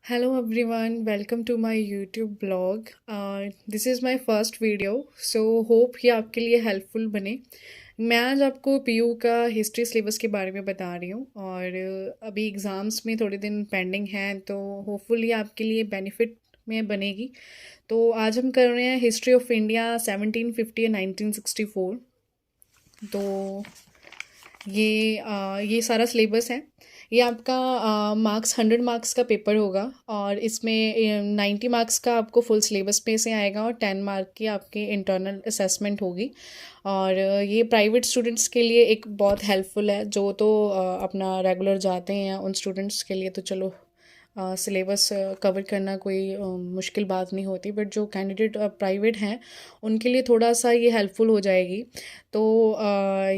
Hello everyone, welcome to my YouTube blog. This is my first video, so hope ये आपके लिए helpful बने। मैं आज आपको पीयू का हिस्ट्री सिलेबस के बारे में बता रही हूँ और अभी एग्ज़ाम्स में थोड़े दिन पेंडिंग हैं तो होपफुली आपके लिए बेनिफिट में बनेगी। तो आज हम कर रहे हैं हिस्ट्री ऑफ इंडिया 1750 एंड 1964। तो ये सारा सिलेबस है। ये आपका मार्क्स 100 मार्क्स का पेपर होगा और इसमें 90 मार्क्स का आपको फुल सिलेबस पे से आएगा और 10 मार्क की आपकी इंटरनल असेसमेंट होगी। और ये प्राइवेट स्टूडेंट्स के लिए एक बहुत हेल्पफुल है। जो तो अपना रेगुलर जाते हैं उन स्टूडेंट्स के लिए तो चलो सिलेबस कवर करना कोई मुश्किल बात नहीं होती, बट जो कैंडिडेट प्राइवेट हैं उनके लिए थोड़ा सा ये हेल्पफुल हो जाएगी। तो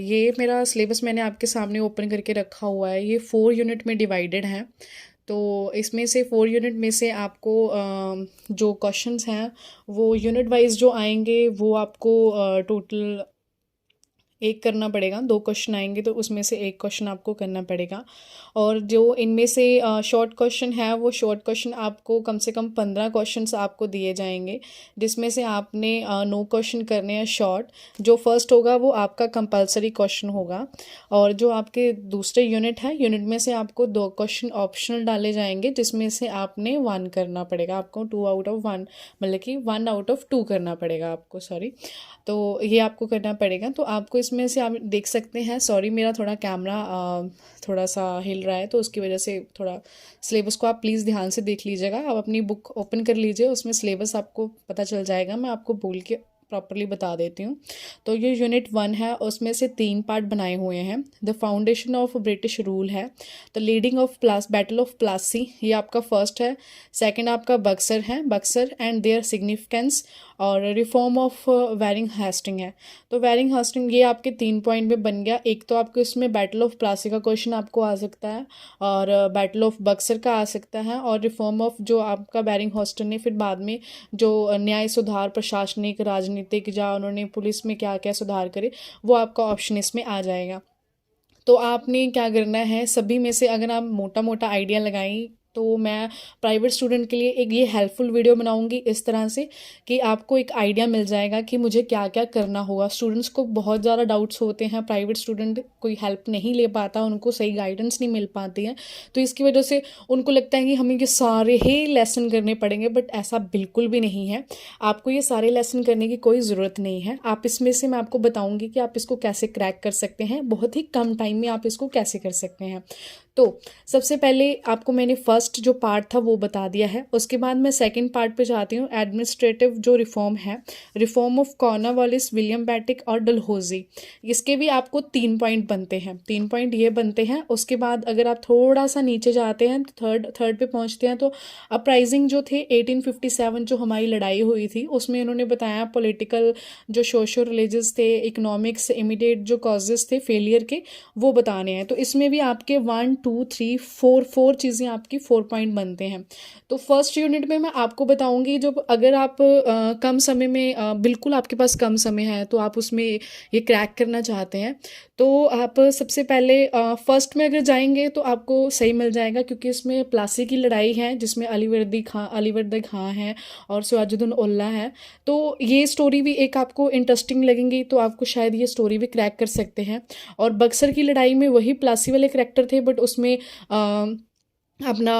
ये मेरा सिलेबस मैंने आपके सामने ओपन करके रखा हुआ है। ये 4 यूनिट में डिवाइडेड है। तो इसमें से 4 यूनिट में से आपको जो क्वेश्चंस हैं वो यूनिट वाइज जो आएंगे वो आपको टोटल एक करना पड़ेगा। 2 क्वेश्चन आएंगे तो उसमें से एक क्वेश्चन आपको करना पड़ेगा। और जो इनमें से शॉर्ट क्वेश्चन है वो शॉर्ट क्वेश्चन आपको कम से कम 15 क्वेश्चंस आपको दिए जाएंगे, जिसमें से आपने 9 क्वेश्चन करने हैं शॉर्ट। जो फर्स्ट होगा वो आपका कंपलसरी क्वेश्चन होगा और जो आपके दूसरे यूनिट है यूनिट में से आपको 2 क्वेश्चन ऑप्शनल डाले जाएंगे, जिसमें से आपने 1 करना पड़ेगा। आपको 2 आउट ऑफ 1 मतलब कि 1 आउट ऑफ 2 करना पड़ेगा आपको, सॉरी। तो ये आपको करना पड़ेगा। तो आपको इसमें से आप देख सकते हैं, सॉरी मेरा थोड़ा कैमरा थोड़ा सा हिल रहा है तो उसकी वजह से थोड़ा सिलेबस को आप प्लीज़ ध्यान से देख लीजिएगा। आप अपनी बुक ओपन कर लीजिए, उसमें सिलेबस आपको पता चल जाएगा। मैं आपको बोल के प्रॉपरली बता देती हूँ। तो ये यूनिट 1 है, उसमें से 3 पार्ट बनाए हुए हैं। The foundation of British rule है। The leading of Plassey battle of Plassey, ये आपका फर्स्ट है। सेकंड आपका बक्सर है, बक्सर एंड देयर सिग्निफिकेंस। और रिफॉर्म ऑफ वेरिंग हेस्टिंग है। तो वेरिंग हेस्टिंग ये आपके 3 पॉइंट में बन गया। एक तो आपको इसमें बैटल ऑफ प्लासी का क्वेश्चन आपको आ सकता है और बैटल ऑफ बक्सर का आ सकता है और रिफॉर्म ऑफ जो आपका वेरिंग हेस्टिंग ने फिर बाद में जो न्याय सुधार, प्रशासनिक, राजनीतिक या उन्होंने पुलिस में क्या क्या सुधार करे वो आपका ऑप्शन इसमें आ जाएगा। तो आपने क्या करना है, सभी में से अगर आप मोटा मोटा आइडिया लगाएं तो मैं प्राइवेट स्टूडेंट के लिए एक ये हेल्पफुल वीडियो बनाऊंगी इस तरह से कि आपको एक आइडिया मिल जाएगा कि मुझे क्या क्या करना होगा। स्टूडेंट्स को बहुत ज़्यादा डाउट्स होते हैं, प्राइवेट स्टूडेंट कोई हेल्प नहीं ले पाता, उनको सही गाइडेंस नहीं मिल पाती है, तो इसकी वजह से उनको लगता है कि हमें ये सारे ही लेसन करने पड़ेंगे, बट ऐसा बिल्कुल भी नहीं है। आपको ये सारे लेसन करने की कोई ज़रूरत नहीं है। आप इसमें से मैं आपको बताऊँगी कि आप इसको कैसे क्रैक कर सकते हैं, बहुत ही कम टाइम में आप इसको कैसे कर सकते हैं। तो सबसे पहले आपको मैंने फर्स्ट जो पार्ट था वो बता दिया है। उसके बाद मैं सेकंड पार्ट पे जाती हूँ। एडमिनिस्ट्रेटिव जो रिफॉर्म है, रिफॉर्म ऑफ कॉर्नवालिस, विलियम बेटिक और डलहौजी, इसके भी आपको 3 पॉइंट बनते हैं। 3 पॉइंट ये बनते हैं। उसके बाद अगर आप थोड़ा सा नीचे जाते हैं तो थर्ड पे पहुँचते हैं तो अपराइजिंग जो थे 1857 जो हमारी लड़ाई हुई थी उसमें उन्होंने बताया पॉलिटिकल, जो सोशल रिलीजियस थे, इकोनॉमिक्स, इमीडिएट जो कॉजेज थे फेलियर के वो बताने हैं। तो इसमें भी आपके 1 2 3 4 चीज़ें आपकी 4 पॉइंट बनते हैं। तो फर्स्ट यूनिट में मैं आपको बताऊंगी, जो अगर आप कम समय में बिल्कुल आपके पास कम समय है तो आप उसमें ये क्रैक करना चाहते हैं तो आप सबसे पहले फर्स्ट में अगर जाएंगे तो आपको सही मिल जाएगा, क्योंकि इसमें प्लासी की लड़ाई है जिसमें अलीवर्दी खां है और सिराजुद्दौला औला है। तो ये स्टोरी भी एक आपको इंटरेस्टिंग लगेंगी तो आपको शायद ये स्टोरी भी क्रैक कर सकते हैं। और बक्सर की लड़ाई में वही प्लासी वाले करैक्टर थे, बट उसमें अपना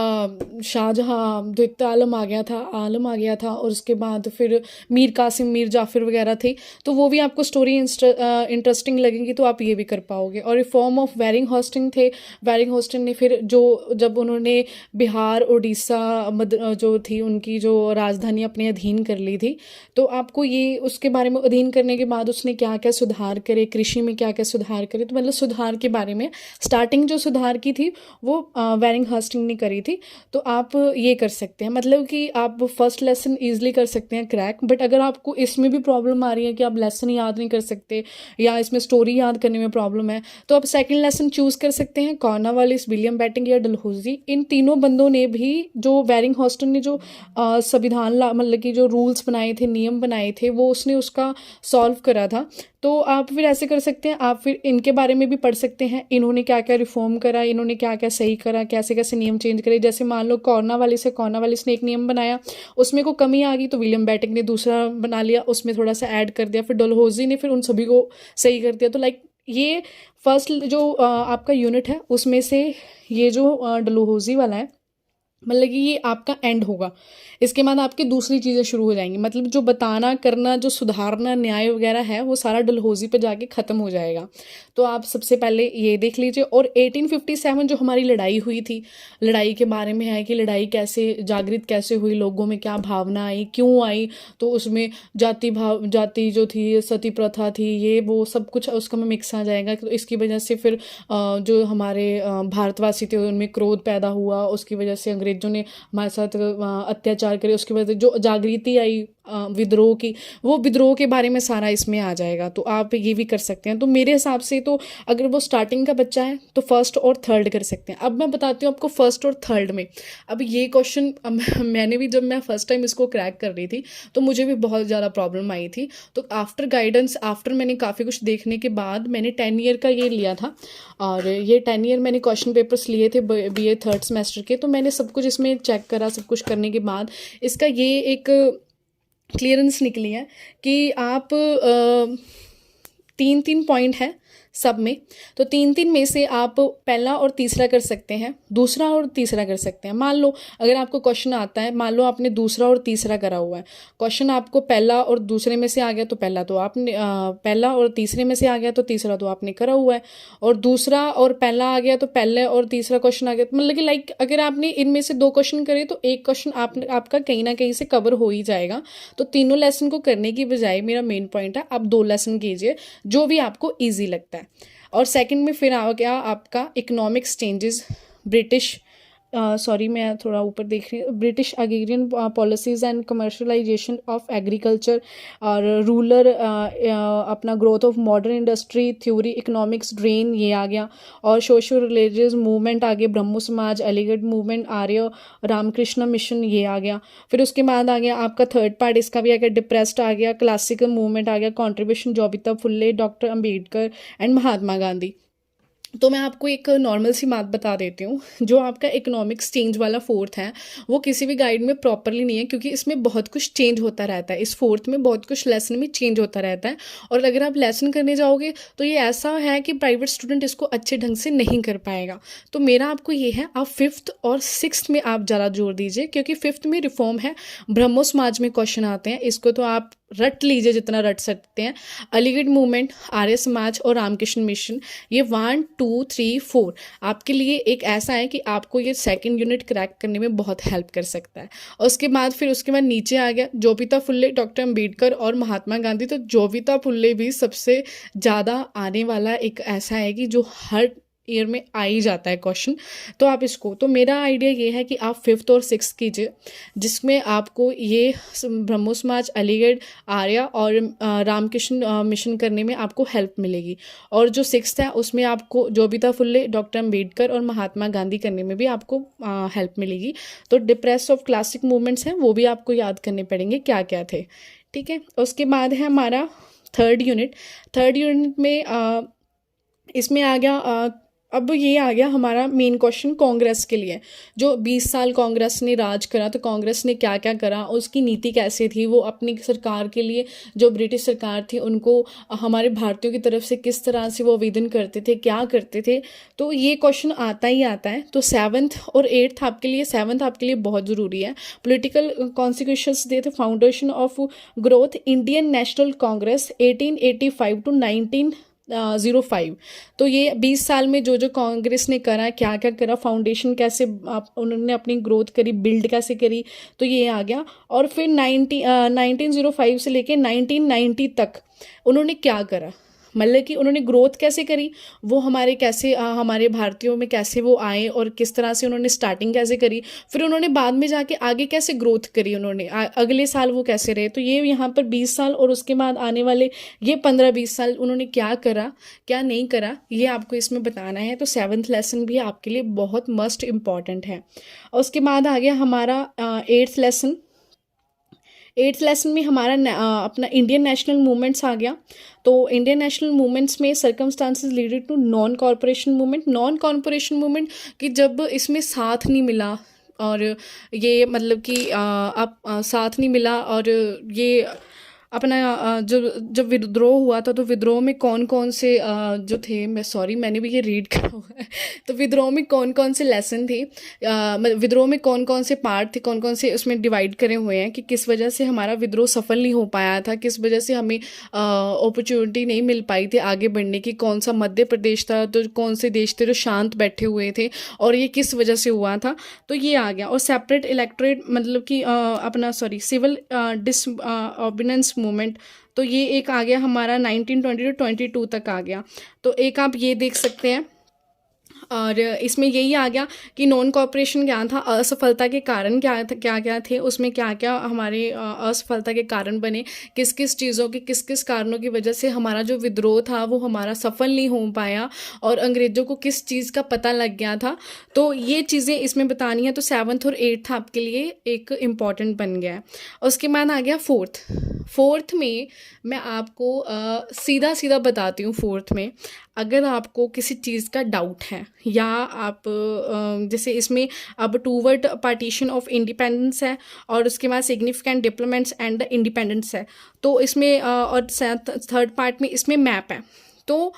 शाहजहाँ जो एक आलम आ गया था और उसके बाद फिर मीर कासिम, मीर जाफर वगैरह थे। तो वो भी आपको स्टोरी इंटरेस्टिंग लगेगी तो आप ये भी कर पाओगे। और रिफॉर्म ऑफ वेरिंग होस्टिंग थे। वेरिंग होस्टिंग ने फिर जो जब उन्होंने बिहार, उड़ीसा जो थी उनकी जो राजधानी अपने अधीन कर ली थी, तो आपको ये उसके बारे में अधीन करने के बाद उसने क्या क्या सुधार करे, कृषि में क्या क्या सुधार करे, तो मतलब सुधार के बारे में स्टार्टिंग जो सुधार की थी वो वेरिंग होस्टिंग ने करी थी। तो आप ये कर सकते हैं, मतलब कि आप फर्स्ट लेसन ईजिली कर सकते हैं क्रैक। बट अगर आपको इसमें भी प्रॉब्लम आ रही है कि आप लेसन याद नहीं कर सकते या इसमें स्टोरी याद करने में प्रॉब्लम है, तो आप सेकंड लेसन चूज कर सकते हैं, कॉर्नवालिस, विलियम बेटिक या डलहौजी। इन तीनों बंदों ने भी जो वेरिंग होस्टिंग ने जो संविधान मतलब कि जो रूल्स बनाए थे, नियम बनाए थे, वो उसने उसका सॉल्व करा था। तो आप फिर ऐसे कर सकते हैं, आप फिर इनके बारे में भी पढ़ सकते हैं, इन्होंने क्या क्या रिफॉर्म करा, इन्होंने क्या क्या सही करा, कैसे कैसे नियम नियम चेंज करे। जैसे मान लो कॉर्नवालिस ने एक नियम बनाया, उसमें को कमी आ गई तो विलियम बेंटिक ने दूसरा बना लिया, उसमें थोड़ा सा ऐड कर दिया, फिर डलहौजी ने फिर उन सभी को सही कर दिया। तो लाइक ये फर्स्ट जो आपका यूनिट है उसमें से ये जो डलहौजी वाला है, मतलब कि ये आपका एंड होगा। इसके बाद आपकी दूसरी चीज़ें शुरू हो जाएंगी, मतलब जो बताना करना, जो सुधारना, न्याय वगैरह है, वो सारा डलहौजी पे जाके ख़त्म हो जाएगा। तो आप सबसे पहले ये देख लीजिए। और 1857 जो हमारी लड़ाई हुई थी, लड़ाई के बारे में है कि लड़ाई कैसे जागृत कैसे हुई, लोगों में क्या भावना आई, क्यों आई। तो उसमें जाति जो थी, सती प्रथा थी, ये वो सब कुछ उसका में मिक्स आ जाएगा। तो इसकी वजह से फिर जो हमारे भारतवासी थे उनमें क्रोध पैदा हुआ, उसकी वजह से अंग्रेजों ने हमारे साथ अत्याचार करे, उसकी वजह से जो जागृति आई विद्रोह की, वो विद्रोह के बारे में सारा इसमें आ जाएगा। तो आप ये भी कर सकते हैं। तो मेरे हिसाब से तो अगर वो स्टार्टिंग का बच्चा है तो फर्स्ट और थर्ड कर सकते हैं। अब मैं बताती हूँ आपको फर्स्ट और थर्ड में। अब ये क्वेश्चन मैंने भी, जब मैं फर्स्ट टाइम इसको क्रैक कर रही थी तो मुझे भी बहुत ज़्यादा प्रॉब्लम आई थी। तो आफ्टर गाइडेंस, आफ्टर मैंने काफ़ी कुछ देखने के बाद मैंने 10 ईयर का ये लिया था, और ये 10 ईयर मैंने क्वेश्चन पेपर्स लिए थे BA थर्ड सेमेस्टर के। तो मैंने सब कुछ इसमें चेक करा, सब कुछ करने के बाद इसका ये एक क्लियरेंस निकली है कि आप 3-3 पॉइंट है सब में। तो 3-3 में से आप पहला और तीसरा कर सकते हैं, दूसरा और तीसरा कर सकते हैं। मान लो अगर आपको क्वेश्चन आता है, मान लो आपने दूसरा और तीसरा करा हुआ है, क्वेश्चन आपको पहला और दूसरे में से आ गया तो पहला तो आपने पहला और तीसरे में से आ गया तो तीसरा तो आपने करा हुआ है, और दूसरा और पहला आ गया तो पहले और तीसरा क्वेश्चन आ गया। मतलब कि लाइक अगर आपने इनमें से 2 क्वेश्चन करे तो एक क्वेश्चन आपका कहीं ना कहीं से कवर हो ही जाएगा। तो तीनों लेसन को करने की बजाय मेरा मेन पॉइंट है, आप 2 लेसन कीजिए जो भी आपको ईजी लगता है। और सेकंड में फिर आ गया आपका इकोनॉमिक्स चेंजेस, ब्रिटिश मैं थोड़ा ऊपर देख रही हूँ, British agrarian policies and commercialisation of agriculture, और रूरल अपना growth of modern industry theory, economics drain ये आ गया। और सोशल रिलीजियस मूवमेंट आ गया, ब्रह्मो समाज, अलीगढ़ मूवमेंट, आर्य रामकृष्ण मिशन ये आ गया। फिर उसके बाद आ गया आपका थर्ड पार्ट, इसका भी आ गया डिप्रेस्ड आ गया, क्लासिकल मूवमेंट आ गया, कॉन्ट्रीब्यूशन जोबिता फुल्ले, डॉक्टर अम्बेडकर एंड महात्मा गांधी। तो मैं आपको एक नॉर्मल सी बात बता देती हूँ, जो आपका इकोनॉमिक्स चेंज वाला फोर्थ है वो किसी भी गाइड में प्रॉपरली नहीं है, क्योंकि इसमें बहुत कुछ चेंज होता रहता है। इस फोर्थ में बहुत कुछ लेसन में चेंज होता रहता है, और अगर आप लेसन करने जाओगे तो ये ऐसा है कि प्राइवेट स्टूडेंट इसको अच्छे ढंग से नहीं कर पाएगा। तो मेरा आपको ये है, आप 5th और 6th में आप ज़्यादा जोर दीजिए, क्योंकि 5th में रिफॉर्म है, ब्रह्मो समाज में क्वेश्चन आते हैं, इसको तो आप रट लीजिए जितना रट सकते हैं। अलीगढ़ मूवमेंट, आर्य समाज और रामकृष्ण मिशन, ये 1, 2, 3, 4 आपके लिए एक ऐसा है कि आपको ये सेकंड यूनिट क्रैक करने में बहुत हेल्प कर सकता है। और उसके बाद नीचे आ गया जोबिता फुल्ले, डॉक्टर अम्बेडकर और महात्मा गांधी। तो जोबिता फुल्ले भी सबसे ज़्यादा आने वाला एक ऐसा है कि जो हर ईयर में आ ही जाता है क्वेश्चन। तो आप इसको, तो मेरा आइडिया ये है कि आप 5th और 6th कीजिए, जिसमें आपको ये ब्रह्मो समाज, अलीगढ़, आर्य और रामकृष्ण मिशन करने में आपको हेल्प मिलेगी। और जो 6th है उसमें आपको जोबिता फुल्ले, डॉक्टर अम्बेडकर और महात्मा गांधी करने में भी आपको हेल्प मिलेगी। तो डिप्रेस ऑफ क्लासिक मूवमेंट्स हैं वो भी आपको याद करने पड़ेंगे क्या क्या थे, ठीक है। उसके बाद है हमारा थर्ड यूनिट में इसमें आ गया अब ये आ गया हमारा मेन क्वेश्चन कांग्रेस के लिए। जो 20 साल कांग्रेस ने राज करा, तो कांग्रेस ने क्या क्या करा, उसकी नीति कैसे थी, वो अपनी सरकार के लिए, जो ब्रिटिश सरकार थी उनको हमारे भारतीयों की तरफ से किस तरह से वो आवेदन करते थे, क्या करते थे। तो ये क्वेश्चन आता ही आता है। तो 7th और 8th आपके लिए, 7th आपके लिए बहुत ज़रूरी है। पॉलिटिकल कॉन्स्टिट्यूशंस दे थे, foundation of growth, Indian national Congress 1885 to 1905। तो ये 20 साल में जो जो कांग्रेस ने करा, क्या क्या करा, फाउंडेशन कैसे उन्होंने अपनी ग्रोथ करी, बिल्ड कैसे करी, तो ये आ गया। और फिर 1905 से लेके 1990 तक उन्होंने क्या करा, मतलब कि उन्होंने ग्रोथ कैसे करी, वो हमारे कैसे हमारे भारतीयों में कैसे वो आए और किस तरह से उन्होंने स्टार्टिंग कैसे करी, फिर उन्होंने बाद में जाके आगे कैसे ग्रोथ करी, उन्होंने अगले साल वो कैसे रहे। तो ये यहाँ पर 20 साल और उसके बाद आने वाले ये 15-20 साल उन्होंने क्या करा, क्या नहीं करा, ये आपको इसमें बताना है। तो 7th लेसन भी आपके लिए बहुत मस्ट इम्पॉर्टेंट है। और उसके बाद आ गया हमारा 8th लेसन। एट्थ लेसन में हमारा अपना इंडियन नेशनल मूवमेंट्स आ गया। तो इंडियन नेशनल मूवमेंट्स में circumstances leaded to non corporation movement. Non corporation movement कि जब इसमें साथ नहीं मिला, और ये मतलब कि आप साथ नहीं मिला, और ये अपना जब विद्रोह हुआ था, तो विद्रोह में कौन कौन से जो थे, मैं सॉरी मैंने भी ये रीड किया हुआ है, तो विद्रोह में कौन कौन से लेसन थे, विद्रोह में कौन कौन से पार्ट थे, कौन कौन से उसमें डिवाइड करे हुए हैं कि किस वजह से हमारा विद्रोह सफल नहीं हो पाया था, किस वजह से हमें अपॉर्चुनिटी नहीं मिल पाई थी आगे बढ़ने की, कौन सा मध्य प्रदेश था, तो कौन से देश थे जो शांत बैठे हुए थे, और ये किस वजह से हुआ था, तो ये आ गया। और सेपरेट इलेक्टोरेट मतलब कि अपना सॉरी सिविल डिसऑर्डिनेंस मूवमेंट, तो ये एक आ गया हमारा 1920 to 22 तक आ गया। तो एक आप ये देख सकते हैं, और इसमें यही आ गया कि नॉन कॉपरेशन क्या था, असफलता के कारण क्या क्या थे, उसमें क्या क्या हमारे असफलता के कारण बने, किस किस चीज़ों के किस किस कारणों की वजह से हमारा जो विद्रोह था वो हमारा सफल नहीं हो पाया, और अंग्रेज़ों को किस चीज़ का पता लग गया था। तो ये चीज़ें इसमें बतानी है। तो 7th और 8th आपके लिए एक इम्पॉर्टेंट बन गया है। उसके बाद आ गया फोर्थ में मैं आपको सीधा सीधा बताती हूँ। फोर्थ में अगर आपको किसी चीज़ का डाउट है, या आप जैसे इसमें अब टूवर्ड पार्टीशन ऑफ इंडिपेंडेंस है, और उसके बाद सिग्निफिकेंट डेवलपमेंट्स एंड इंडिपेंडेंस है, तो इसमें और थर्ड पार्ट में इसमें मैप है। तो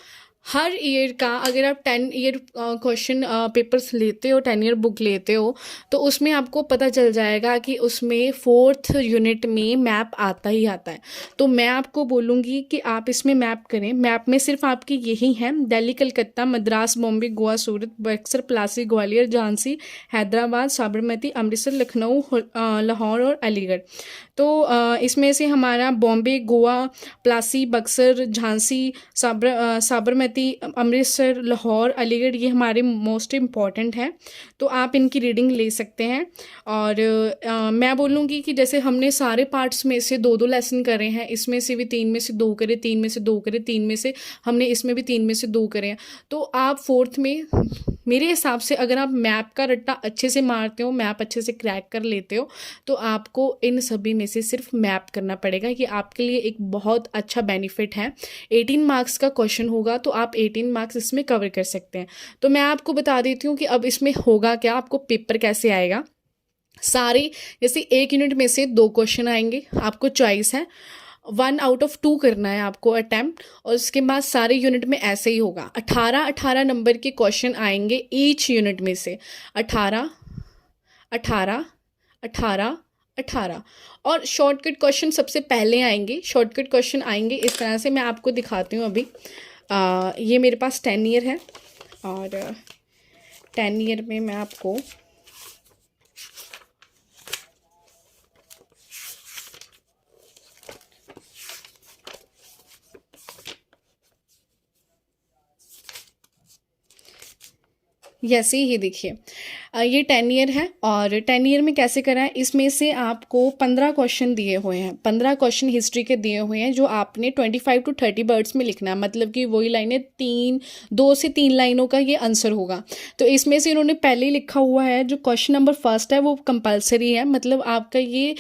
हर ईयर का अगर आप 10 ईयर क्वेश्चन पेपर्स लेते हो, 10 ईयर बुक लेते हो, तो उसमें आपको पता चल जाएगा कि उसमें 4th यूनिट में मैप आता ही आता है। तो मैं आपको बोलूँगी कि आप इसमें मैप करें। मैप में सिर्फ आपकी यही है, दिल्ली, कलकत्ता, मद्रास, बॉम्बे, गोवा, सूरत, बक्सर, प्लासी, ग्वालियर, झांसी, हैदराबाद, साबरमती, अमृतसर, लखनऊ, लाहौर और अलीगढ़। तो इसमें से हमारा बॉम्बे, गोवा, प्लासी, बक्सर, झांसी, साबरमती, अमृतसर, लाहौर, अलीगढ़, ये हमारे मोस्ट इम्पॉर्टेंट हैं। तो आप इनकी रीडिंग ले सकते हैं। और मैं बोलूँगी कि जैसे हमने सारे पार्ट्स में से 2-2 लेसन करे हैं, इसमें से भी 3 में से 2 करे, 3 में से 2 करे, 3 में से हमने इसमें भी 3 में से 2 करे हैं। तो आप 4th में मेरे हिसाब से अगर आप मैप का रट्टा अच्छे से मारते हो, मैप अच्छे से क्रैक कर लेते हो, तो आपको इन सभी में से सिर्फ मैप करना पड़ेगा। ये आपके लिए एक बहुत अच्छा बेनिफिट है। 18 मार्क्स का क्वेश्चन होगा, तो आप 18 मार्क्स इसमें कवर कर सकते हैं। तो मैं आपको बता देती हूँ कि अब इसमें होगा क्या, आपको पेपर कैसे आएगा। सारे जैसे एक यूनिट में से 2 क्वेश्चन आएंगे, आपको चॉइस है 1 out of 2 करना है आपको अटैम्प्ट, और उसके बाद सारे यूनिट में ऐसे ही होगा। 18 नंबर के क्वेश्चन आएंगे ईच यूनिट में से, 18 18 18 18, और शॉर्टकट क्वेश्चन सबसे पहले आएंगे। शॉर्टकट क्वेश्चन आएंगे इस तरह से, मैं आपको दिखाती हूँ अभी। ये मेरे पास 10 ईयर है, और 10 ईयर में मैं आपको जैसे ही देखिए, ये 10 ईयर है, और 10 ईयर में कैसे करा है, इसमें से आपको 15 क्वेश्चन दिए हुए हैं। 15 क्वेश्चन हिस्ट्री के दिए हुए हैं, जो आपने 25 to 30 वर्ड्स में लिखना है। मतलब कि वही लाइनें 2 से 3 लाइनों का ये आंसर होगा। तो इसमें से इन्होंने पहले ही लिखा हुआ है, जो क्वेश्चन नंबर फर्स्ट है वो कंपलसरी है। मतलब आपका ये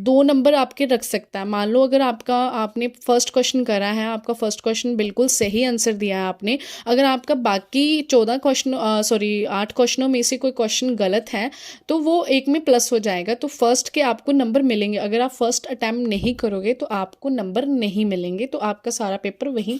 2 नंबर आपके रख सकता है। मान लो अगर आपने फर्स्ट क्वेश्चन करा है, आपका फर्स्ट क्वेश्चन बिल्कुल सही आंसर दिया है आपने, अगर आपका बाकी 14 क्वेश्चन 8 क्वेश्चनों में से कोई क्वेश्चन गलत है, तो वो एक में प्लस हो जाएगा। तो फर्स्ट के आपको नंबर मिलेंगे। अगर आप फर्स्ट अटैम्प्ट नहीं करोगे तो आपको नंबर नहीं मिलेंगे, तो आपका सारा पेपर वहीं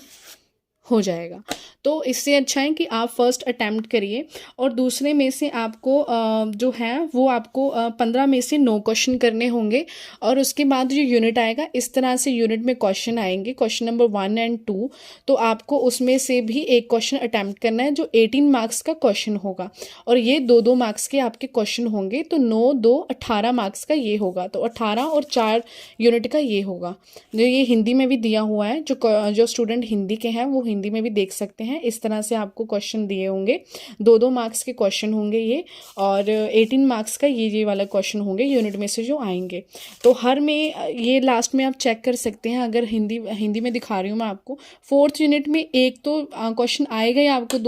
हो जाएगा। तो इससे अच्छा है कि आप फर्स्ट अटैम्प्ट करिए। और दूसरे में से आपको जो है वो आपको 15 में से 9 क्वेश्चन करने होंगे। और उसके बाद जो यूनिट आएगा, इस तरह से यूनिट में क्वेश्चन आएंगे, क्वेश्चन नंबर 1 और 2। तो आपको उसमें से भी एक क्वेश्चन अटैम्प्ट करना है, जो 18 मार्क्स का क्वेश्चन होगा। और ये 2-2 मार्क्स के आपके क्वेश्चन होंगे। तो 9, 2, 18 मार्क्स का ये होगा। तो 18 और 4 यूनिट का ये होगा। जो ये हिंदी में भी दिया हुआ है, जो स्टूडेंट हिंदी के हैं वो हिंदी हिंदी में भी देख सकते हैं। इस तरह से आपको क्वेश्चन दिए होंगे, 2-2 मार्क्स के क्वेश्चन होंगे ये, और 18 मार्क्स का ये वाला क्वेश्चन होंगे यूनिट में से जो आएंगे। तो हर में ये लास्ट में आप चेक कर सकते हैं, अगर हिंदी में दिखा रही हूँ मैं आपको, 4th यूनिट में एक तो क्वेश्चन आएगा ही आपको,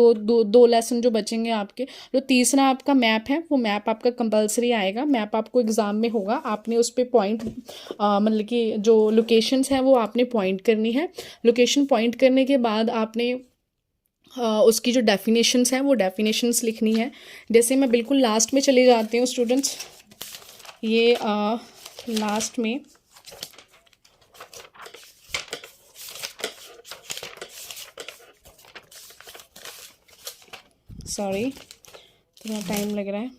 दो लेसन जो बचेंगे आपके। जो तीसरा आपका मैप है, वो मैप आपका कंपलसरी आएगा, मैप आपको एग्ज़ाम में होगा, आपने उस पर पॉइंट मतलब कि जो लोकेशंस हैं वो आपने पॉइंट करनी है। लोकेशन पॉइंट करने के बाद आपने उसकी जो डेफिनेशंस हैं वो डेफिनेशंस लिखनी है। जैसे मैं बिल्कुल लास्ट में चले जाती हूँ स्टूडेंट्स, ये लास्ट में सॉरी थोड़ा टाइम लग रहा है।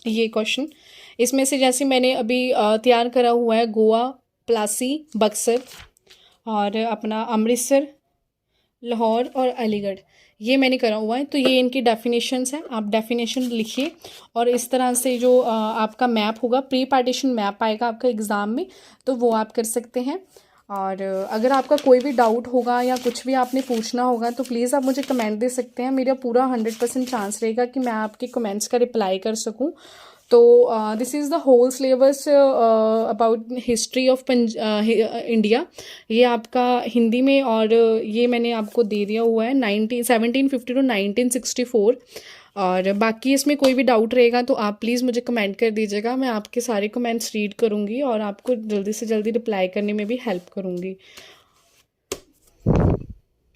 ये क्वेश्चन इसमें से जैसे मैंने अभी तैयार करा हुआ है, गोवा, प्लासी, बक्सर और अपना अमृतसर, लाहौर और अलीगढ़, ये मैंने करा हुआ है। तो ये इनकी डेफिनेशंस हैं, आप डेफिनेशन लिखिए। और इस तरह से जो आपका मैप होगा, प्री पार्टीशन मैप आएगा आपका एग्ज़ाम में, तो वो आप कर सकते हैं। और अगर आपका कोई भी डाउट होगा या कुछ भी आपने पूछना होगा तो प्लीज़ आप मुझे कमेंट दे सकते हैं। मेरा पूरा 100% चांस रहेगा कि मैं आपके कमेंट्स का रिप्लाई कर सकूं। तो this is the whole syllabus about history of India, ये आपका हिंदी में, और ये मैंने आपको दे दिया हुआ है 1750 to 1964। और बाकी इसमें कोई भी डाउट रहेगा तो आप प्लीज़ मुझे कमेंट कर दीजिएगा, मैं आपके सारे कमेंट्स रीड करूँगी और आपको जल्दी से जल्दी रिप्लाई करने में भी हेल्प करूँगी।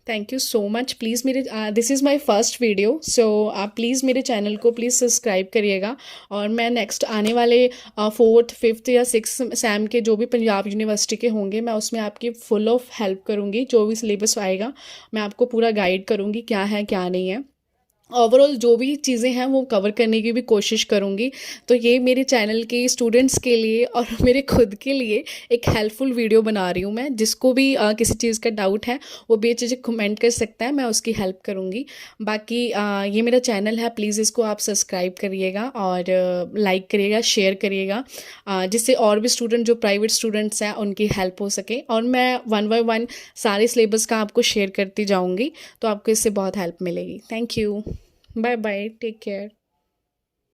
Thank you so much. Please मेरे this is my first video, so आप प्लीज़ मेरे चैनल को प्लीज़ सब्सक्राइब करिएगा। और मैं नेक्स्ट आने वाले 4th, 5th या 6th सैम के जो भी पंजाब यूनिवर्सिटी के होंगे, मैं उसमें आपकी फुल ऑफ हेल्प करूँगी। जो भी सिलेबस आएगा मैं आपको पूरा गाइड करूँगी, क्या है क्या नहीं है, ओवरऑल जो भी चीज़ें हैं वो कवर करने की भी कोशिश करूँगी। तो ये मेरे चैनल के स्टूडेंट्स के लिए और मेरे खुद के लिए एक हेल्पफुल वीडियो बना रही हूँ मैं। जिसको भी किसी चीज़ का डाउट है वो बेझिझक कमेंट कर सकता है, मैं उसकी हेल्प करूँगी। बाकी ये मेरा चैनल है, प्लीज़ इसको आप सब्सक्राइब करिएगा और लाइक करिएगा, शेयर करिएगा, जिससे और भी स्टूडेंट जो प्राइवेट स्टूडेंट्स हैं उनकी हेल्प हो सके। और मैं 1 by 1 सारे सिलेबस का आपको शेयर करती जाऊँगी, तो आपको इससे बहुत हेल्प मिलेगी। Thank you, bye bye, take care.